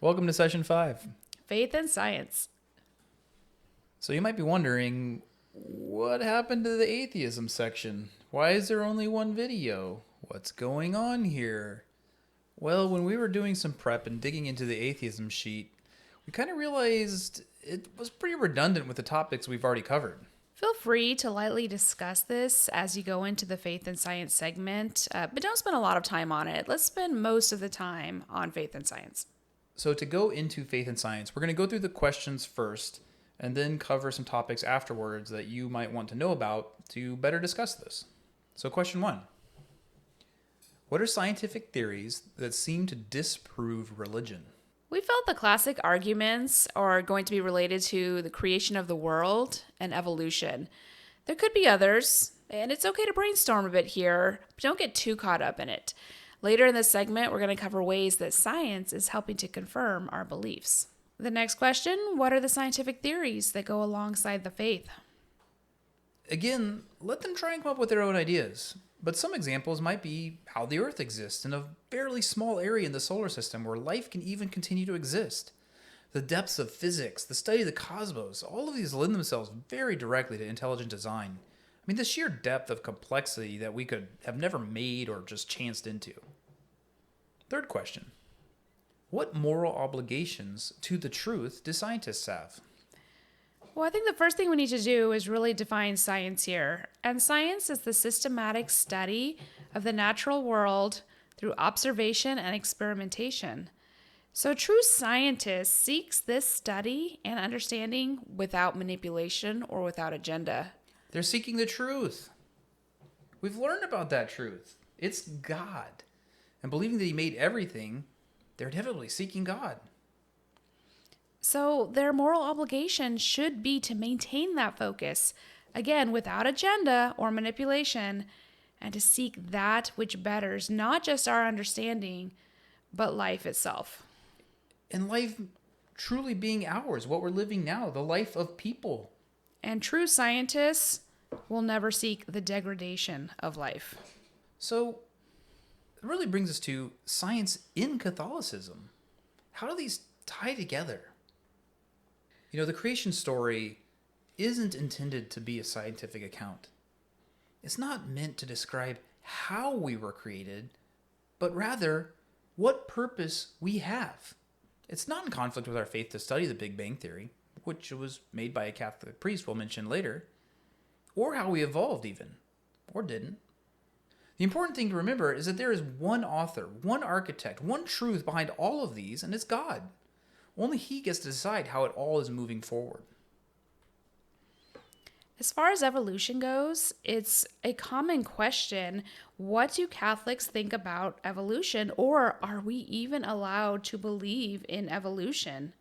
Welcome to session 5. Faith and science. So you might be wondering, what happened to the atheism section? Why is there only one video? What's going on here? Well, when we were doing some prep and digging into the atheism sheet, we kind of realized it was pretty redundant with the topics we've already covered. Feel free to lightly discuss this as you go into the faith and science segment, but don't spend a lot of time on it. Let's spend most of the time on faith and science. So to go into faith and science, we're going to go through the questions first and then cover some topics afterwards that you might want to know about to better discuss this. So question 1. What are scientific theories that seem to disprove religion? We felt the classic arguments are going to be related to the creation of the world and evolution. There could be others, and it's okay to brainstorm a bit here, but don't get too caught up in it. Later in this segment, we're going to cover ways that science is helping to confirm our beliefs. The next question, what are the scientific theories that go alongside the faith? Again, let them try and come up with their own ideas. But some examples might be how the Earth exists in a fairly small area in the solar system where life can even continue to exist. The depths of physics, the study of the cosmos, all of these lend themselves very directly to intelligent design. I mean, the sheer depth of complexity that we could have never made or just chanced into. Third question. What moral obligations to the truth do scientists have? Well, I think the first thing we need to do is really define science here. And science is the systematic study of the natural world through observation and experimentation. So a true scientist seeks this study and understanding without manipulation or without agenda. They're seeking the truth. We've learned about that truth. It's God. And believing that He made everything, they're inevitably seeking God. So their moral obligation should be to maintain that focus, again, without agenda or manipulation, and to seek that which betters not just our understanding, but life itself. And life truly being ours, what we're living now, the life of people. And true scientists will never seek the degradation of life. So it really brings us to science in Catholicism. How do these tie together? You know, the creation story isn't intended to be a scientific account. It's not meant to describe how we were created, but rather what purpose we have. It's not in conflict with our faith to study the Big Bang Theory, which was made by a Catholic priest we'll mention later, or how we evolved even, or didn't. The important thing to remember is that there is one author, one architect, one truth behind all of these, and it's God. Only He gets to decide how it all is moving forward. As far as evolution goes, it's a common question. What do Catholics think about evolution, or are we even allowed to believe in evolution?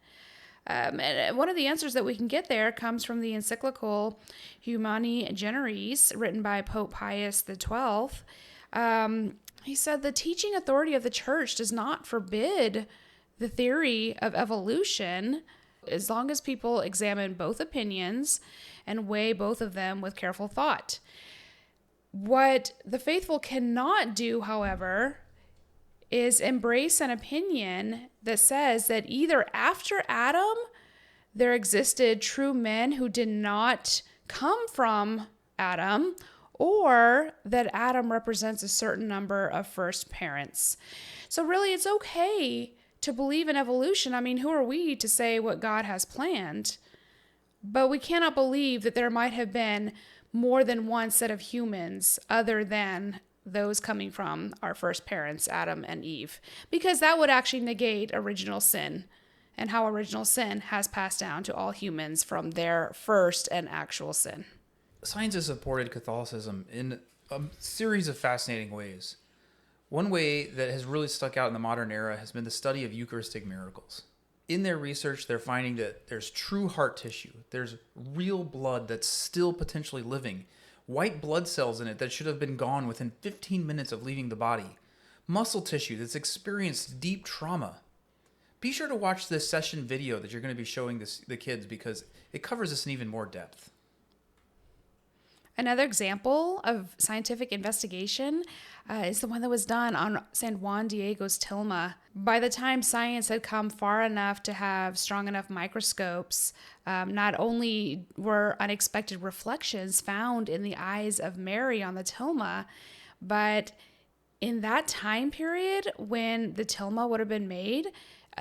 And one of the answers that we can get there comes from the encyclical Humani Generis, written by Pope Pius XII. He said the teaching authority of the church does not forbid the theory of evolution as long as people examine both opinions and weigh both of them with careful thought. What the faithful cannot do, however, is embrace an opinion that says that either after Adam, there existed true men who did not come from Adam, or that Adam represents a certain number of first parents. So really, it's okay to believe in evolution. I mean, who are we to say what God has planned? But we cannot believe that there might have been more than one set of humans other than those coming from our first parents, Adam and Eve, because that would actually negate original sin and how original sin has passed down to all humans from their first and actual sin. Science has supported Catholicism in a series of fascinating ways. One way that has really stuck out in the modern era has been the study of Eucharistic miracles. In their research, they're finding that there's true heart tissue. There's real blood that's still potentially living. White blood cells in it that should have been gone within 15 minutes of leaving the body. Muscle tissue that's experienced deep trauma. Be sure to watch this session video that you're going to be showing the kids because it covers this in even more depth. Another example of scientific investigation is the one that was done on San Juan Diego's tilma. By the time science had come far enough to have strong enough microscopes, not only were unexpected reflections found in the eyes of Mary on the tilma, but in that time period when the tilma would have been made,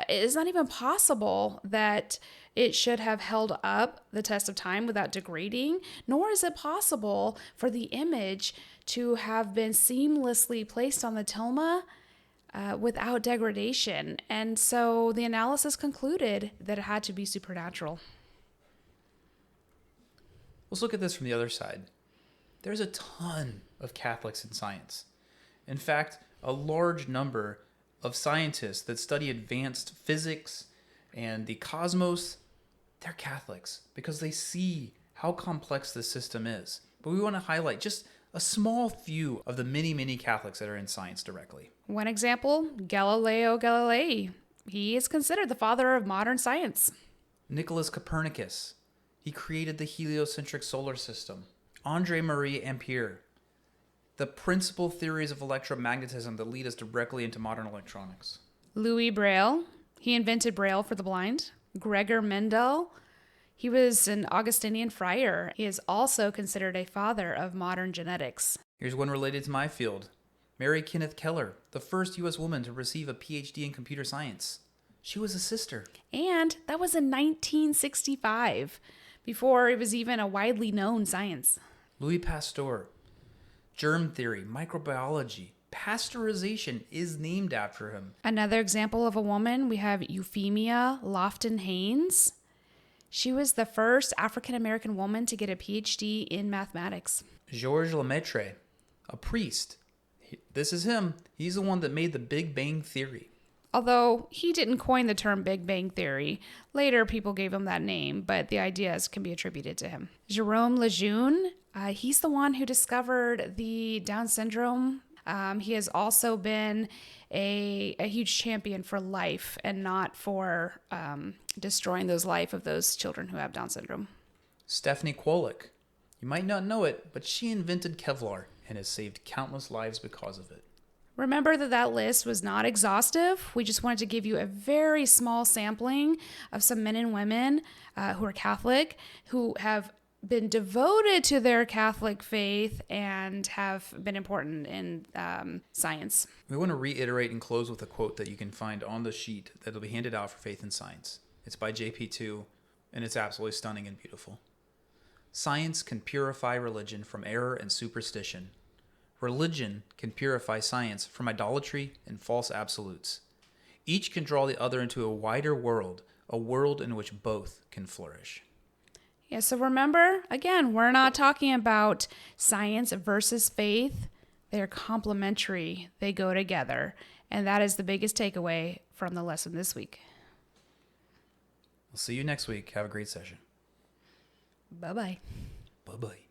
it is not even possible that it should have held up the test of time without degrading, nor is it possible for the image to have been seamlessly placed on the tilma without degradation. And so the analysis concluded that it had to be supernatural. Let's look at this from the other side. There's a ton of Catholics in science. In fact, a large number of scientists that study advanced physics and the cosmos, they're Catholics because they see how complex this system is. But we want to highlight just a small few of the many, many Catholics that are in science directly. One example, Galileo Galilei. He is considered the father of modern science. Nicholas Copernicus. He created the heliocentric solar system. André Marie Ampère. The principal theories of electromagnetism that lead us directly into modern electronics. Louis Braille. He invented Braille for the blind. Gregor Mendel. He was an Augustinian friar. He is also considered a father of modern genetics. Here's one related to my field. Mary Kenneth Keller, the first U.S. woman to receive a PhD in computer science. She was a sister. And that was in 1965, before it was even a widely known science. Louis Pasteur. Germ theory, microbiology, pasteurization is named after him. Another example of a woman, we have Euphemia Lofton Haynes. She was the first African-American woman to get a PhD in mathematics. Georges Lemaitre, a priest. This is him. He's the one that made the Big Bang Theory. Although he didn't coin the term Big Bang Theory, later people gave him that name, but the ideas can be attributed to him. Jerome Lejeune, he's the one who discovered the Down syndrome. He has also been a huge champion for life and not for destroying those life of those children who have Down syndrome. Stephanie Kwolek. You might not know it, but she invented Kevlar and has saved countless lives because of it. Remember that list was not exhaustive. We just wanted to give you a very small sampling of some men and women who are Catholic, who have been devoted to their Catholic faith and have been important in science. We want to reiterate and close with a quote that you can find on the sheet that will be handed out for Faith and Science. It's by JP2, and it's absolutely stunning and beautiful. Science can purify religion from error and superstition. Religion can purify science from idolatry and false absolutes. Each can draw the other into a wider world, a world in which both can flourish. Yeah, so remember, again, we're not talking about science versus faith. They're complementary. They go together. And that is the biggest takeaway from the lesson this week. We'll see you next week. Have a great session. Bye-bye. Bye-bye.